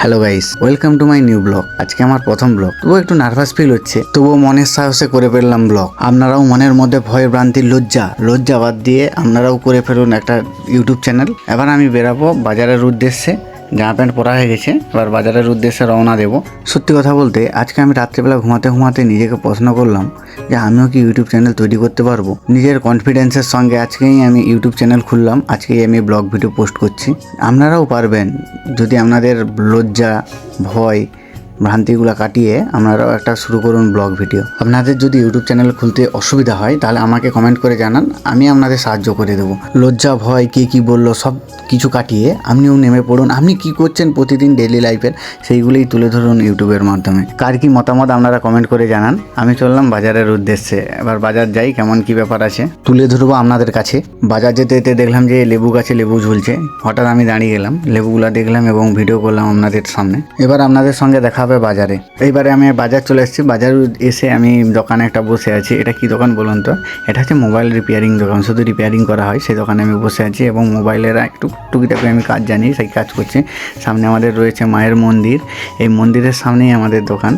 Hello guys, welcome to my new blog. আজকে আমার প্রথম ব্লগ, তবুও একটু নার্ভাস ফিল হচ্ছে, তবুও মনের সাহসে করে ফেললাম ব্লগ। আপনারাও মনের মধ্যে ভয় ভ্রান্তি লজ্জা বাদ দিয়ে আপনারাও করে ফেলুন একটা ইউটিউব চ্যানেল। এবার আমি বেরাবো বাজারের উদ্দেশ্যে। জামা প্যান্ট পরা হয়ে গেছে, এবার বাজারের উদ্দেশ্যে রওনা দেবো। সত্যি কথা বলতে আজকে আমি রাত্রিবেলা ঘুমাতে নিজেকে প্রশ্ন করলাম যে আমিও কি ইউটিউব চ্যানেল তৈরি করতে পারবো। নিজের কনফিডেন্সের সঙ্গে আজকেই আমি ইউটিউব চ্যানেল খুললাম, আজকেই আমি ব্লগ ভিডিও পোস্ট করছি। আপনারাও পারবেন যদি আপনাদের লজ্জা ভয় ভ্রান্তিগুলো কাটিয়ে আপনারাও একটা শুরু করুন ব্লগ ভিডিও। আপনাদের যদি ইউটিউব চ্যানেল খুলতে অসুবিধা হয় তাহলে আমাকে কমেন্ট করে জানান, আমি আপনাদের সাহায্য করে দেবো। লজ্জা ভয় কে কী বললো সব কিছু কাটিয়ে আপনিও নেমে পড়ুন। আপনি কি করছেন প্রতিদিন ডেইলি লাইফের সেইগুলোই তুলে ধরুন ইউটিউবের মাধ্যমে। কার কি মতামত আপনারা কমেন্ট করে জানান। আমি চললাম বাজারের উদ্দেশ্যে, এবার বাজার যাই, কেমন কি ব্যাপার আছে তুলে ধরবো আপনাদের কাছে। বাজার যেতে যেতে দেখলাম যে লেবু গাছে লেবু ঝুলছে, হঠাৎ আমি দাঁড়িয়ে গেলাম, লেবুগুলা দেখলাম এবং ভিডিও করলাম আপনাদের সামনে। এবার আপনাদের সঙ্গে দেখা হবে বাজারে। এইবারে আমি বাজার চলে এসেছি, বাজার এসে আমি দোকানে একটা বসে আছি। এটা কি দোকান বলুন তো? এটা হচ্ছে মোবাইল রিপেয়ারিং দোকান, শুধু রিপেয়ারিং করা হয় সেই দোকানে আমি বসে আছি এবং মোবাইলের একটু টুকিটাকি আমি কাজ জানি, সেই কাজ করছি। সামনে আমাদের রয়েছে মায়ের মন্দির, এই মন্দিরের সামনেই আমাদের দোকান।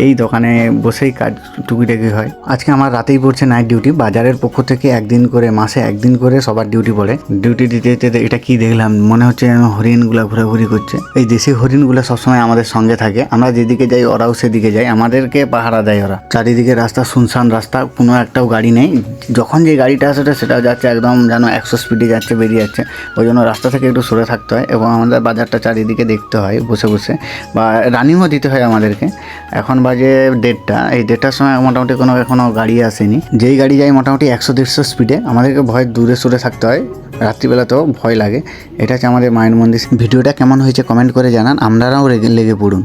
এই দোকানে বসেই কাজ টুকিটাকি হয়। আজকে আমার রাতেই পড়ছে নাইট ডিউটি। বাজারের পক্ষ থেকে একদিন করে, মাসে একদিন করে সবার ডিউটি পড়ে। ডিউটি দিতে দিতে এটা কি দেখলাম, মনে হচ্ছে যেন হরিণগুলা ঘোরাঘুরি করছে। এই দেশি হরিণগুলা সবসময় আমাদের সঙ্গে থাকে, আমরা যেদিকে যাই ওরাও সেদিকে যায়, আমাদেরকে পাহারা দেয় ওরা। চারিদিকে রাস্তা শুনশান রাস্তা, কোনো একটাও গাড়ি নেই। যখন যে গাড়িটা আসে সেটা যাচ্ছে একদম যেন 100 স্পিডে যাচ্ছে, বেরিয়ে যাচ্ছে। ওই জন্য রাস্তা থেকে একটু সরে থাকতে হয় এবং আমাদের বাজারটা চারিদিকে দেখতে হয় বসে বসে, বা রানিংও দিতে হয় আমাদেরকে। এখন বাজে 1:30, এই 1:30টার সময় মোটামুটি এখনও গাড়ি আসেনি। যেই গাড়ি যায় মোটামুটি 100-150 স্পিডে, আমাদেরকে ভয় দূরে সরে থাকতে হয়। রাত্রিবেলাতেও ভয় লাগে। এটা হচ্ছে আমাদের মায়ের মন্দির। ভিডিওটা কেমন হয়েছে কমেন্ট করে জানান, আপনারাও লেগে পড়ুন।